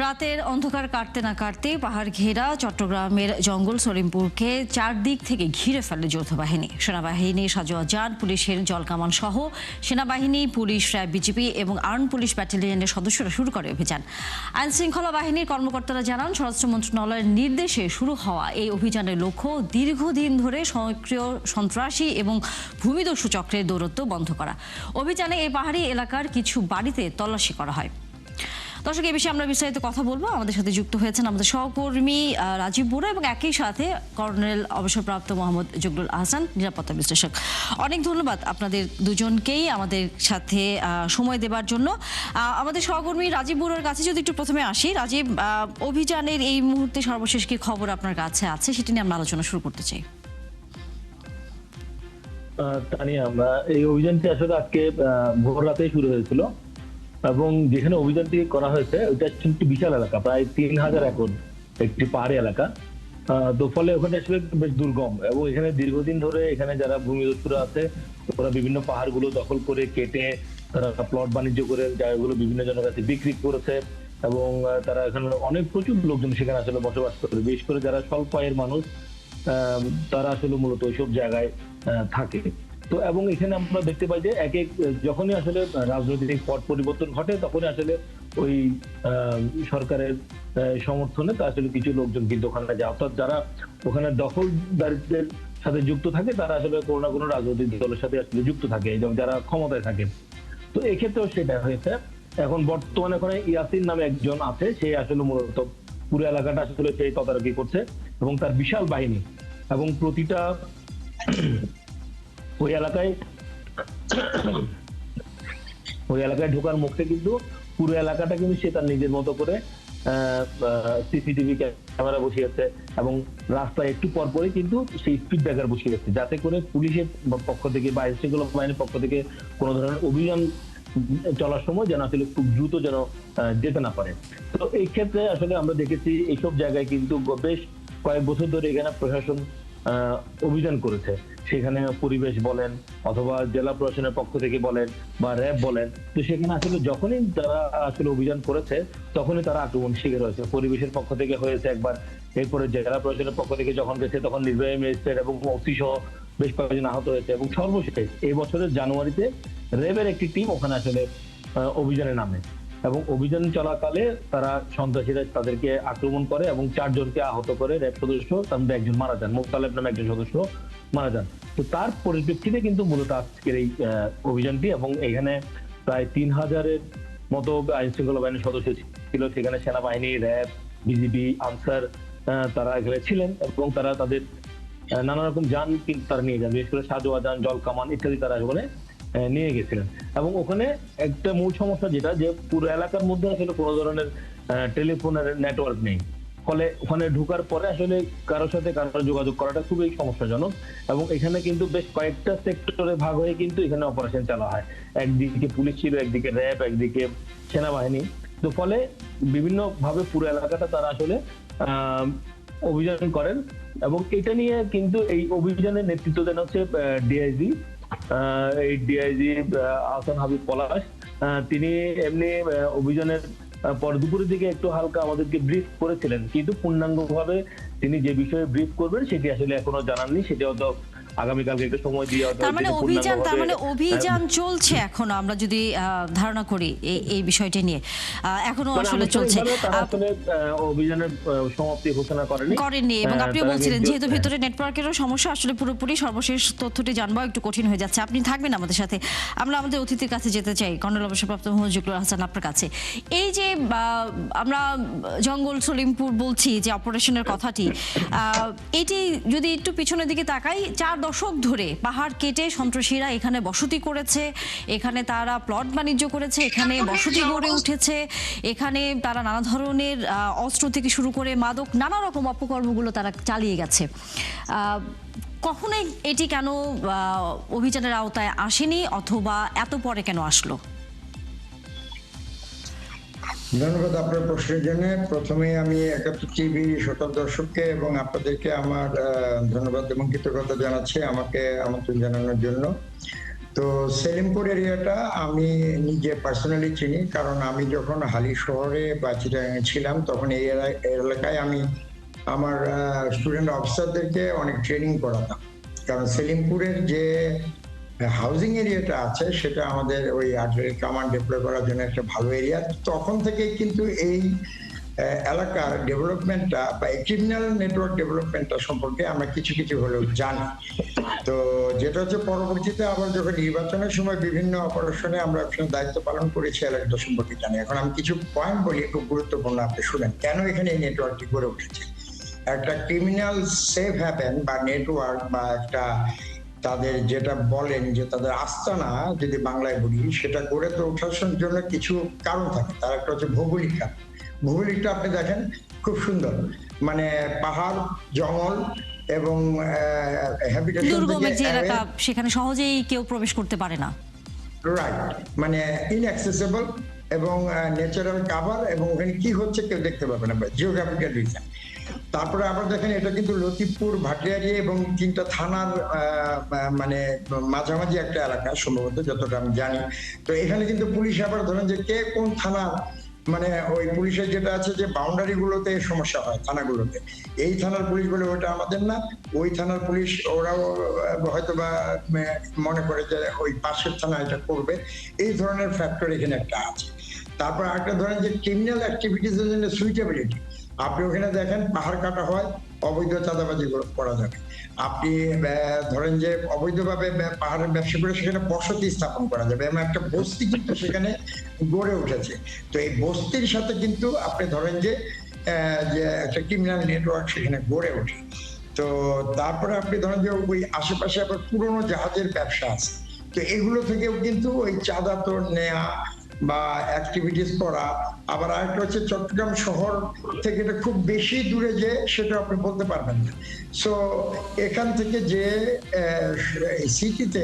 রাতের অন্ধকার কাটতে না কাটতে পাহাড় ঘেরা চট্টগ্রামের জঙ্গল সলিমপুরকে চারদিক থেকে ঘিরে ফেলে যৌথ বাহিনী। সেনাবাহিনী, সাজোয়া যান, পুলিশের জলকামান সহ সেনাবাহিনী, পুলিশ, র্যাব, বিজিবি এবং আর্ম পুলিশ ব্যাটালিয়নের সদস্যরা শুরু করে অভিযান। আইন শৃঙ্খলা বাহিনীর কর্মকর্তারা জানান, স্বরাষ্ট্র মন্ত্রণালয়ের নির্দেশে শুরু হওয়া এই অভিযানের লক্ষ্য দীর্ঘদিন ধরে সক্রিয় সন্ত্রাসী এবং ভূমিদস্যু চক্রের দৌরত্ব বন্ধ করা। অভিযানে এই পাহাড়ি এলাকার কিছু বাড়িতে তল্লাশি করা হয়। দর্শক, এই বিষয়ে আমরা বিস্তারিত কথা বলবো। আমাদের সাথে যুক্ত হয়েছেন আমাদের সহকর্মী রাজীব বুড়ো এবং একই সাথে কর্নেল অবসরপ্রাপ্ত মোহাম্মদ জুগলুল আহসান, নিরাপত্তা বিশ্লেষক। অনেক ধন্যবাদ আপনাদের দুজনকেই আমাদের সাথে সময় দেবার জন্য। আমাদের সহকর্মী রাজীব বুড়োর কাছে যদি একটু প্রথমে আসি। রাজীব, অভিযানের এই মুহূর্তে সর্বশেষ কি খবর আপনার কাছে আছে, সেটি নিয়ে আমরা আলোচনা শুরু করতে চাই। তানিয়া, আমরা এই অভিযানটি আসলে আজকে ভোর রাতেই শুরু হয়েছিল এবং যেখানে অভিযানটি করা হয়েছে ওইটা একটি বিশাল এলাকা, প্রায় 3000 একর একটি পাহাড়ি এলাকা। তো ফলে ওখানে আসলে বেশ দুর্গম এবং এখানে দীর্ঘদিন ধরে এখানে যারা ভূমিদস্যুরা আছে ওরা বিভিন্ন পাহাড়গুলো দখল করে কেটে তারা প্লট বাণিজ্য করে জায়গাগুলো বিভিন্ন জনের কাছে বিক্রি করেছে এবং তারা এখানে অনেক প্রচুর লোকজন সেখানে আসলে বসবাস করে, বিশেষ করে যারা স্বল্প আয়ের মানুষ তারা আসলে মূলত ওইসব জায়গায় থাকে। তো এবং এখানে আমরা দেখতে পাই যে এক এক যখনই আসলে রাজনৈতিক পট পরিবর্তন ঘটে তখনই আসলে ওই সরকারের সমর্থনে তা আসলে কিছু লোকজন কিন্তু ওখানে যায়, অর্থাৎ যারা ওখানে দখলদারিত্বের সাথে যুক্ত থাকে তারা আসলে কোনো না কোনো রাজনৈতিক দলের সাথে আসলে যুক্ত থাকে, যারা ক্ষমতায় থাকে। তো এক্ষেত্রেও সেটা হয়েছে। এখন বর্তমানে ওখানে ইয়াসিন নামে একজন আছে, সে আসলে মূলত পুরো এলাকাটা আসলে সেই তদারকি করছে এবং তার বিশাল বাহিনী এবং প্রতিটা ওই এলাকায় ঢোকার মুখে কিন্তু পুরো এলাকাটা কিন্তু সে তার নিজের মতো করে সিসিটিভি ক্যামেরা বসিয়েছে এবং রাস্তায় একটু পরপরই কিন্তু সেই স্পিড ব্রেকার বসিয়েছে, যাতে করে পুলিশের পক্ষ থেকে বা আইন শৃঙ্খলা বাহিনীর পক্ষ থেকে কোনো ধরনের অভিযান চলার সময় যেন আসলে খুব দ্রুত যেন যেতে না পারে। তো এই ক্ষেত্রে আসলে আমরা দেখেছি এইসব জায়গায় কিন্তু বেশ কয়েক বছর ধরে এখানে প্রশাসন অভিযান করেছে, সেখানে পরিবেশ বলেন অথবা জেলা প্রশাসনের পক্ষ থেকে বলেন বা র্যাব বলেন। তো সেখানে আসলে যখনই তারা আসলে অভিযান করেছে তখনই তারা আক্রমণ শিকার হয়েছে। পরিবেশের পক্ষ থেকে হয়েছে একবার, এরপরে জেলা প্রশাসনের পক্ষ থেকে যখন গেছে তখন নির্বাহী ম্যাজিস্ট্রেট এবং ওসি সহ বেশ কয়েকজন আহত হয়েছে এবং সর্বশেষ এই বছরের জানুয়ারিতে র্যাবের একটি টিম ওখানে আসলে অভিযানে নামে এবং অভিযান চলাকালে তারা সন্ত্রাসীরা তাদেরকে আক্রমণ করে এবং 4 জনকে আহত করে, র্যাব সদস্য তার মধ্যে একজন মারা যান, মোতালেব নামে একজন সদস্য মারা যান। তো তার পরিপ্রেক্ষিতে কিন্তু মূলত আজকের এই অভিযানটি এবং এখানে প্রায় 3000-এর মতো আইন শৃঙ্খলা বাহিনীর সদস্য ছিল, সেখানে সেনাবাহিনী, র্যাব, বিজিবি, আনসার তারা এখানে ছিলেন এবং তারা তাদের নানা রকম যান কিন্তু তারা নিয়ে যান, বিশেষ করে সাজোয়া যান, জল কামান ইত্যাদি তারা ওখানে নিয়ে গেছিলেন। এবং ওখানে একটা মূল সমস্যা যেটা, যে পুরো এলাকার মধ্যে আসলে কোনো ধরনের টেলিফোনের নেটওয়ার্ক নেই, ফলে ওখানে ঢোকার পরে আসলে কারোর সাথে কারোর যোগাযোগ করাটা খুবই সমস্যাজনক এবং এখানে কিন্তু বেশ কয়েকটা সেক্টরে ভাগ হয়ে কিন্তু এখানে অপারেশন চালা হয়। একদিকে পুলিশ ছিল, একদিকে র্যাব, একদিকে সেনাবাহিনী। তো ফলে বিভিন্ন ভাবে পুরো এলাকাটা তারা আসলে অভিযান করেন এবং এটা নিয়ে কিন্তু এই অভিযানের নেতৃত্ব দেন হচ্ছে ডিআইজি, এই ডিআইজি আহসান হাবিব পলাশ। তিনি এমনি অভিযানের পর দুপুরের দিকে একটু হালকা আমাদেরকে ব্রিফ করেছিলেন, কিন্তু পূর্ণাঙ্গভাবে তিনি যে বিষয়ে ব্রিফ করবেন সেটি আসলে এখনো জানাননি, সেটাও তো আগামীকালকে একটু সময় দিয়ে তার মানে অভিযান চলছে এখনো, আমরা যদি ধারণা করি এই বিষয়টি নিয়ে এখনো আসলে চলছে। অভিযানের সমাপ্তি ঘোষণা করেননি এবং আপনি বলছিলেন যেহেতু ভিতরে নেটওয়ার্কেরও সমস্যা, আসলে পুরোপুরি সর্বশেষ তথ্যটি জানবা একটু কঠিন হয়ে যাচ্ছে। আপনি থাকবেন আমাদের সাথে, আমরা আমাদের অতিথির কাছে যেতে চাই। কর্নেল অবসরপ্রাপ্ত মোহাম্মদ জুগলুল আহসান, আপনার কাছে এই যে আমরা জঙ্গল সলিমপুর বলছি যে অপারেশনের কথাটি, এটি যদি একটু পিছনের দিকে তাকাই, 4 দশক ধরে পাহাড় কেটে সন্ত্রাসীরা এখানে বসতি করেছে, এখানে তারা প্লট বাণিজ্য করেছে, এখানে বসতি গড়ে উঠেছে, এখানে তারা নানা ধরনের অস্ত্র থেকে শুরু করে মাদক নানা রকম অপকর্মগুলো তারা চালিয়ে গেছে। কখনোই এটি কেন অভিযানের আওতায় আসেনি অথবা এত পরে কেন আসলো? ধন্যবাদ আপনার প্রশ্নের জন্য। প্রথমে আমি 71 টিভি সকল দর্শককে এবং আপনাদেরকে আমার ধন্যবাদ এবং কৃতজ্ঞতা জানাচ্ছি আমাকে আমন্ত্রণ জানানোর জন্য। তো সেলিমপুর এরিয়াটা আমি নিজে পার্সোনালি চিনি, কারণ আমি যখন হালি শহরে বা চিটাগাংয়ে ছিলাম তখন এই এলাকায় আমি আমার স্টুডেন্ট অফিসারদেরকে অনেক ট্রেনিং করাতাম। কারণ সেলিমপুরের যে হাউজিং এরিয়াটা আছে সেটা আমাদের ওই আর্টিলারি কমান্ড ডিপ্লয় করার জন্য একটা ভালো এরিয়া। তখন থেকেই কিন্তু এই এলাকার ডেভেলপমেন্টটা বা ক্রিমিনাল নেটওয়ার্ক ডেভেলপমেন্টটা সম্পর্কে আমরা কিছু কিছু হলেও জানি। তো যেটা হচ্ছে পরবর্তীতে আবার যখন নির্বাচনের সময় বিভিন্ন অপারেশনে আমরা দায়িত্ব পালন করেছি এলাকাটা সম্পর্কে জানি। এখন আমি কিছু পয়েন্ট বলি, খুব গুরুত্বপূর্ণ, আপনি শুনেন কেন এখানে এই নেটওয়ার্কটি গড়ে উঠেছে। একটা ক্রিমিনাল সেফ হ্যাভেন বা নেটওয়ার্ক বা একটা তাদের যেটা বলেন যে তাদের আস্তানা যদি বাংলায় বলি, সেটা গড়ে তো ওঠার জন্য কিছু কারণ থাকে। তার একটা হচ্ছে ভৌগোলিক কারণ। ভৌগোলিকটা আপনি দেখেন খুব সুন্দর, মানে পাহাড়, জঙ্গল এবং দুর্গমের যে এলাকা, সেখানে সহজেই কেউ প্রবেশ করতে পারে না। রাইট, মানে ইনঅ্যাক্সেসিবল এবং ন্যাচারাল কাভার, এবং ওখানে কি হচ্ছে কেউ দেখতে পাবে না, জিওগ্রাফিক্যাল রিজন। তারপরে আবার দেখেন এটা কিন্তু লতিফপুর, ভাটিয়ারি এবং 3টা থানার মানে মাঝামাঝি একটা এলাকা সম্ভবত, যতটা আমি জানি। তো এখানে কিন্তু পুলিশ আবার ধরেন যে কে কোন থানা, মানে ওই পুলিশের যেটা আছে যে বাউন্ডারি গুলোতে সমস্যা হয় থানাগুলোতে, এই থানার পুলিশ বলে ওটা আমাদের না, ওই থানার পুলিশ ওরাও হয়তো বা মনে করে যে ওই পাশের থানা এটা করবে, এই ধরনের ফ্যাক্টর এখানে একটা আছে। তারপর আরেকটা ধরেন যে ক্রিমিনাল অ্যাক্টিভিটিস এর জন্য সুইটেবিলিটি। আপনি ওখানে দেখেন পাহাড় কাটা হয়, অবৈধ চাঁদাবাজি করা যাবে। আপনি ধরেন যে অবৈধভাবে পাহাড়ের ব্যবসা করে সেখানে বসতি স্থাপন করা যাবে, এবং একটা বস্তি কিন্তু সেখানে গড়ে উঠেছে। তো এই বস্তির সাথে কিন্তু আপনি ধরেন যে একটা ক্রিমিনাল নেটওয়ার্ক সেখানে গড়ে ওঠে। তো তারপরে আপনি ধরেন যে ওই আশেপাশে আবার পুরোনো জাহাজের ব্যবসা আছে। তো এগুলো থেকেও কিন্তু ওই চাঁদা তো নেয়া বা অ্যাক্টিভিটিস করা। আবার আরেকটা হচ্ছে চট্টগ্রাম শহর থেকে এটা খুব বেশি দূরে যে সেটা আপনি বলতে পারবেন না। সো এখান থেকে যে সিটিতে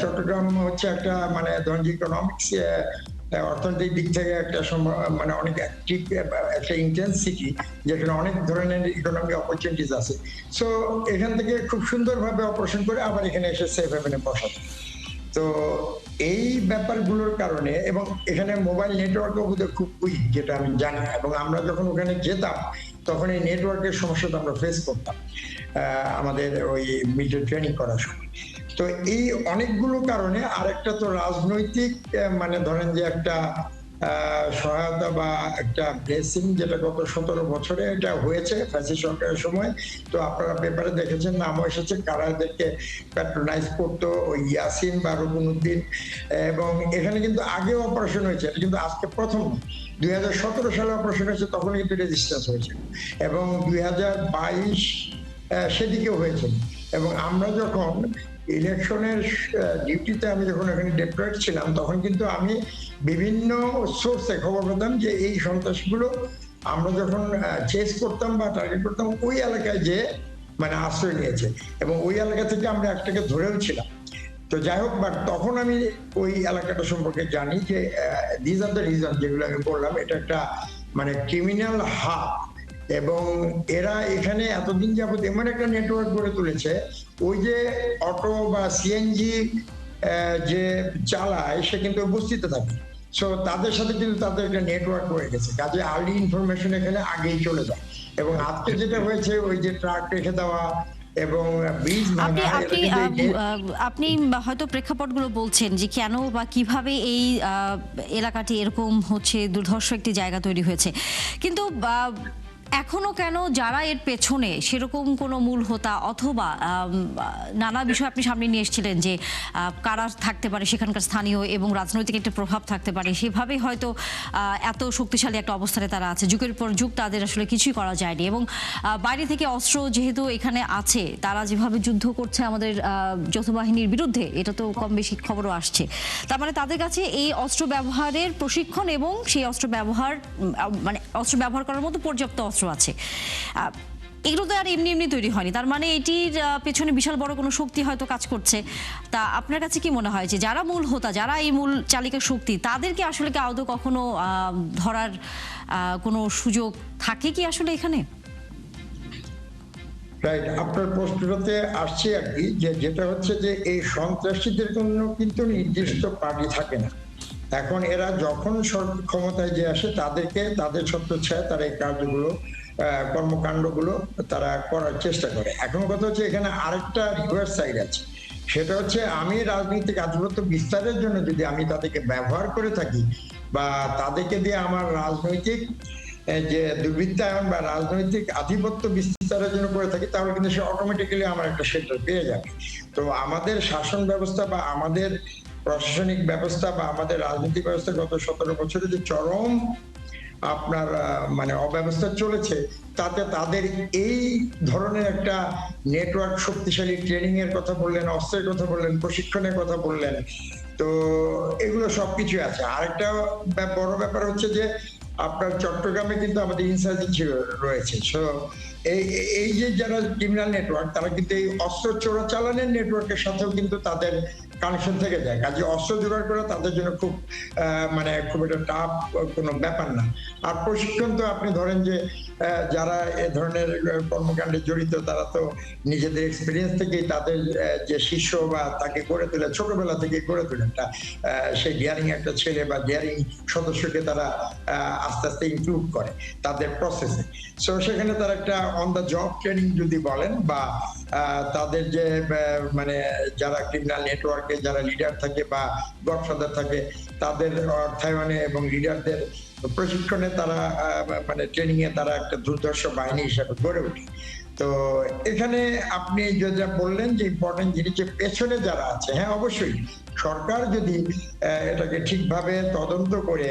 চট্টগ্রাম হচ্ছে একটা মানে ধরেন যে ইকোনমিক্স অর্থনৈতিক দিক থেকে একটা মানে অনেক অ্যাক্টিভ একটা ইন্টেন্স সিটি, যেখানে অনেক ধরনের ইকোনমিক অপরচুনিটিস আছে। সো এখান থেকে খুব সুন্দরভাবে অপারেশন করে আবার এখানে এসে সেফ হেভেনে বসাতে। তো এই ব্যাপারগুলোর কারণে, এবং এখানে মোবাইল নেটওয়ার্ক বোধহয় খুব উইক, যেটা আমি জানি, এবং আমরা যখন ওখানে যেতাম তখন এই নেটওয়ার্কের সমস্যাটা আমরা ফেস করতাম আমাদের ওই মিলিটারি ট্রেনিং করার সময়। তো এই অনেকগুলো কারণে, আরেকটা তো রাজনৈতিক মানে ধরেন যে একটা সহায়তা বা একটা ব্লেসিং, যেটা গত 17 বছরে এটা হয়েছে ফ্যাসিস্ট সরকারের সময়। তো আপনারা পেপারে দেখেছেন, নামও এসেছে কারা এদেরকে প্যাট্রোনাইজ করতো, ওই ইয়াসিন বা রুকুনুদ্দিন। এবং এখানে কিন্তু আগেও অপারেশন হয়েছে, এটা কিন্তু আজকে প্রথম। 2017 সালে অপারেশন হয়েছে, তখন কিন্তু রেজিস্ট্যান্স হয়েছিল, এবং 2022 সেদিকেও হয়েছিল। এবং আমরা যখন ইলেকশনের ডিউটিতে আমি যখন এখানে ডেপ্লয়েড ছিলাম, তখন কিন্তু আমি বিভিন্ন সোর্সে খবর পেতাম যে এই সন্ত্রাসগুলো আমরা যখন চেস করতাম বা টার্গেট করতাম, ওই এলাকায় যে মানে আশ্রয় নিয়েছে, এবং ওই এলাকা থেকে আমরা একটাকে ধরেও ছিলাম। তো যাই হোক, বাট তখন আমি ওই এলাকাটা সম্পর্কে জানি যে দিস আর দ্য রিজন যেগুলো আমি বললাম, এটা একটা মানে ক্রিমিনাল হাব, এবং এরা এখানে এতদিন যাবত এমন একটা নেটওয়ার্ক গড়ে তুলেছে, ওই যে অটো বা সিএনজি যে চালায় সে কিন্তু উপস্থিত থাকে। সো তাদের সাথে কিন্তু তাদের একটা নেটওয়ার্ক হয়ে গেছে, কাজে আর্লি ইনফরমেশন এখানে আগেই চলে যায়। এবং আজকে যেটা হয়েছে, ওই যে ট্রাক রেখে দেওয়া এবং ব্রিজ ভাঙা, আপনি হয়তো প্রেক্ষাপটগুলো বলছেন যে কেন বা কিভাবে এই এলাকাটি এরকম হচ্ছে, দুর্ধর্ষ একটি জায়গা তৈরি হয়েছে, কিন্তু এখনো কেন যারা এর পেছনে সেরকম কোনো মূল হোতা অথবা নানা বিষয় আপনি সামনে নিয়ে এসেছিলেন যে কারা থাকতে পারে সেখানকার স্থানীয় এবং রাজনৈতিক একটা প্রভাব থাকতে পারে, সেভাবেই হয়তো এত শক্তিশালী একটা অবস্থানে তারা আছে, যুগের পর যুগ তাদের আসলে কিছুই করা যায়নি। এবং বাইরে থেকে অস্ত্র যেহেতু এখানে আছে, তারা যেভাবে যুদ্ধ করছে আমাদের যৌথ বাহিনীর বিরুদ্ধে, এটা তো কম বেশি খবরও আসছে। তার মানে তাদের কাছে এই অস্ত্র ব্যবহারের প্রশিক্ষণ এবং সেই অস্ত্র ব্যবহার মানে অস্ত্র ব্যবহার করার মতো পর্যাপ্ত অস্ত্র আছে। এগুলো তো আর এমনি এমনি তৈরি হয়নি, তার মানে এটির পেছনে বিশাল বড় কোনো শক্তি হয়তো কাজ করছে। তা আপনার কাছে কি মনে হয় যে যারা মূল হোতা, যারা এই মূল চালিকা শক্তি, তাদেরকে আসলে কি আদৌ কখনো ধরার কোনো সুযোগ থাকে কি আসলে এখানে? রাইট, আপনার প্রশ্নটাতে আসছে আর কি, যে যেটা হচ্ছে যে এই সন্ত্রাসীদের জন্য কিন্তু নির্দিষ্ট পার্টি থাকে না। এখন এরা যখন ক্ষমতায় যে আসে তাদেরকে তাদের ছত্রছায়া তারা এই কার্যগুলো কর্মকাণ্ডগুলো তারা করার চেষ্টা করে। এখন কথা হচ্ছে এখানে আরেকটা রিভার্স সাইড আছে, সেটা হচ্ছে আমি রাজনৈতিক আধিপত্য বিস্তারের জন্য যদি আমি তাদেরকে ব্যবহার করে থাকি বা তাদেরকে দিয়ে আমার রাজনৈতিক যে দুর্বৃত্তায়ন বা রাজনৈতিক আধিপত্য বিস্তারের জন্য করে থাকি, তাহলে কিন্তু সে অটোমেটিক্যালি আমার একটা শেল্টার পেয়ে যাবে। তো আমাদের শাসন ব্যবস্থা বা আমাদের প্রশাসনিক ব্যবস্থা বা আমাদের রাজনৈতিক ব্যবস্থা গত 17 বছরে যে চরম আপনার মানে অব্যবস্থা চলেছে, তাতে তাদের এই ধরনের একটা নেটওয়ার্ক শক্তিশালী ট্রেনিং এর কথা বললেন, অস্ত্রের কথা বললেন, প্রশিক্ষণের কথা বললেন, তো এগুলো সবকিছু আছে। আরেকটা বড় ব্যাপার হচ্ছে যে আপনার চট্টগ্রামে কিন্তু আমাদের ইনসার্জেন্সি রয়েছে। সো এই যে যারা ক্রিমিনাল নেটওয়ার্ক, তারা কিন্তু এই অস্ত্র চোরাচালানের নেটওয়ার্কের সাথেও কিন্তু তাদের কানেকশন থেকে যায়। কাজে অস্ত্র জোগাড় করা তাদের জন্য খুব মানে খুব একটা টাফ কোনো ব্যাপার না। আর প্রশিক্ষণ তো আপনি ধরেন যে যারা এ ধরনের কর্মকাণ্ডে জড়িত, তারা তো নিজেদের এক্সপিরিয়েন্স থেকেই তাদের যে শিষ্য বা তাকে গড়ে তোলে, ছোটবেলা থেকে গড়ে তোলে সেই ডিয়ারিং একটা ছেলে বা ডিয়ারিং সদস্যকে তারা আস্তে আস্তে ইনক্লুড করে তাদের প্রসেসে। সো সেখানে তারা একটা অন দ্য জব ট্রেনিং যদি বলেন, বা তাদের যে মানে যারা ক্রিমিনাল নেটওয়ার্কে যারা লিডার থাকে বা গডফাদার থাকে, তাদের অর্থায়নে এবং লিডারদের প্রশিক্ষণে তারা মানে ট্রেনিং এ তারা একটা দুর্ধর্ষ বাহিনী হিসাবে গড়ে ওঠে। তো এখানে আপনি যেটা বললেন যে ইম্পর্টেন্ট জিনিস, যে পেছনে যারা আছে, হ্যাঁ অবশ্যই সরকার যদি এটাকে ঠিকভাবে তদন্ত করে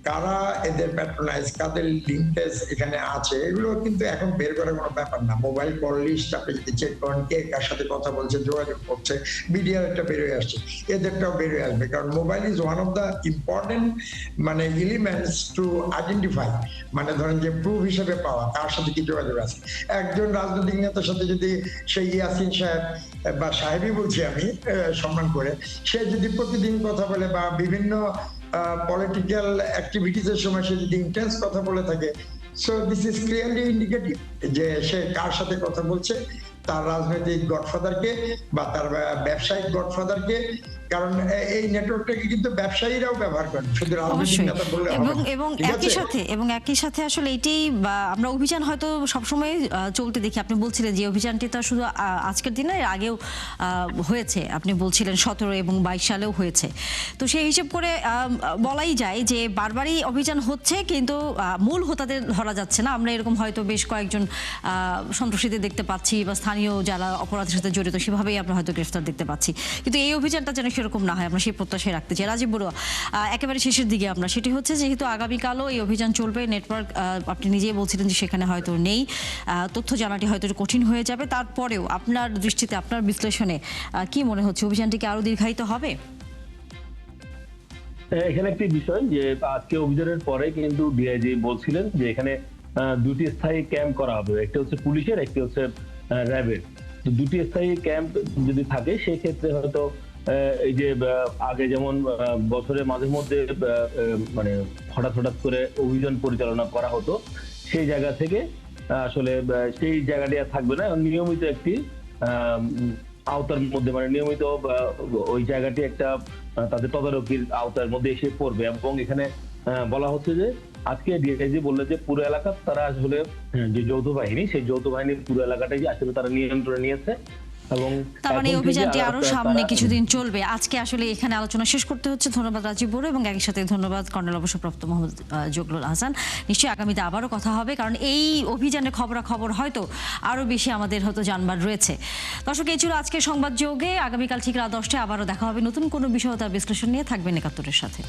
কারা এদের প্যাট্রোনাইজ, কাদের লিঙ্কেজ এখানে আছে, এগুলো কিন্তু এখন বের করার কোনো ব্যাপার না। মোবাইল কল লিস্ট আপনি যদি চেক করেন, কে কার সাথে কথা বলছে, যোগাযোগ করছে, মিডিয়ার একটা বেরোয় আসছে, এদেরটাও বেরোয় আসবে। কারণ mobile is one of the important মানে এলিমেন্টস টু আইডেন্টিফাই, মানে ধরেন যে প্রুফ হিসেবে পাওয়া কার সাথে কি যোগাযোগ আছে। একজন রাজনৈতিক নেতার সাথে যদি সেই ইয়াসিন সাহেব বা সাহেবই বলছি আমি সম্মান করে, সে যদি প্রতিদিন কথা বলে বা বিভিন্ন পলিটিক্যাল অ্যাক্টিভিটিসের সময় সে যদি ইন্টেন্স কথা বলে থাকে, so this is clearly indicative যে সে কার সাথে কথা বলছে, তার রাজনৈতিক গডফাদারকে বা তার ব্যবসায়িক গডফাদারকে। কারণ এই নেটওয়ার্কটাকে কিন্তু ব্যবসায়ীরাও ব্যবহার করেন, শুধু রাজনৈতিক নেতা বললে হবে না। এবং একই সাথে আসলে এটাই আমরা অভিযান হয়তো সবসময় চলতে দেখি। আপনি বলছিলেন যে অভিযানটি তো শুধু আজকের দিনে, এর আগেও হয়েছে, আপনি বলছিলেন 17 এবং 22 সালেও হয়েছে। তো সেই হিসেব করে বলাই যায় যে বারবারই অভিযান হচ্ছে, কিন্তু মূল হোতাদের ধরা যাচ্ছে না। আমরা এরকম হয়তো বেশ কয়েকজন সন্ত্রাসীদের দেখতে পাচ্ছি বা স্থানীয় যারা অপরাধের সাথে জড়িত সেভাবেই আমরা হয়তো গ্রেফতার দেখতে পাচ্ছি, কিন্তু এই অভিযানটা যেন সেরকম না হয়, আমরা সেই প্রত্যাশায় রাখতে চাই। রাজীব বড়ুয়া, একেবারে শেষের দিকে আমরা, সেটি হচ্ছে যেহেতু আগামীকালও এই অভিযান চলবে, নেটওয়ার্ক আপনি নিজেই বলছিলেন যে সেখানে হয়তো নেই, তথ্য জানাটি হয়তো কঠিন হয়ে যাবে, তারপরেও আপনার দৃষ্টিতে, আপনার বিশ্লেষণে কি মনে হচ্ছে, অভিযানটি কি আরো দীর্ঘায়িত হবে? এখানে একটি বিষয় যে আজকে অভিযানের পরে কিন্তু ডিআইজি বলছিলেন যে এখানে দুটি স্থায়ী ক্যাম্প করা হবে, একটি হচ্ছে পুলিশের, একটি হচ্ছে র্যাবের। তো দুটি স্থায়ী ক্যাম্প যদি থাকে সেই ক্ষেত্রে হয়তো এই যে আগে যেমন বছরে মাঝে মধ্যে মানে হঠাৎ করে অভিযান পরিচালনা করা হতো, সেই জায়গা থেকে আসলে সেই জায়গাটি আর থাকবে না। নিয়মিত একটি আওতার মধ্যে, মানে নিয়মিত ওই জায়গাটি একটা তাদের তদারকির আওতার মধ্যে এসে পড়বে। এবং এখানে বলা হচ্ছে যে আজকে ডিআইজি বললে যে পুরো এলাকা তারা আসলে যে যৌথ বাহিনী, সেই যৌথ বাহিনীর পুরো এলাকাটাই আসলে তারা নিয়ন্ত্রণে নিয়েছে। এবং তার মানে অভিযানটি আরো সামনে কিছুদিন চলবে। আজকে আসলে এখানে আলোচনা শেষ করতে হচ্ছে। ধন্যবাদ রাজীব বড়ুয়া, এবং একই সাথে ধন্যবাদ কর্নেল অবসরপ্রাপ্ত মোহাম্মদ জগলুল আহসান। নিশ্চয়ই আগামীতে আবারও কথা হবে, কারণ এই অভিযানের খবরাখবর হয়তো আরো বেশি আমাদের হয়তো জানবার রয়েছে। দর্শক, এই ছিল আজকের সংবাদ যোগে। আগামীকাল ঠিক রাত 10টায় আবারও দেখা হবে নতুন কোনো বিষয় তার বিশ্লেষণ নিয়ে। থাকবেন ৭১-এর সাথে।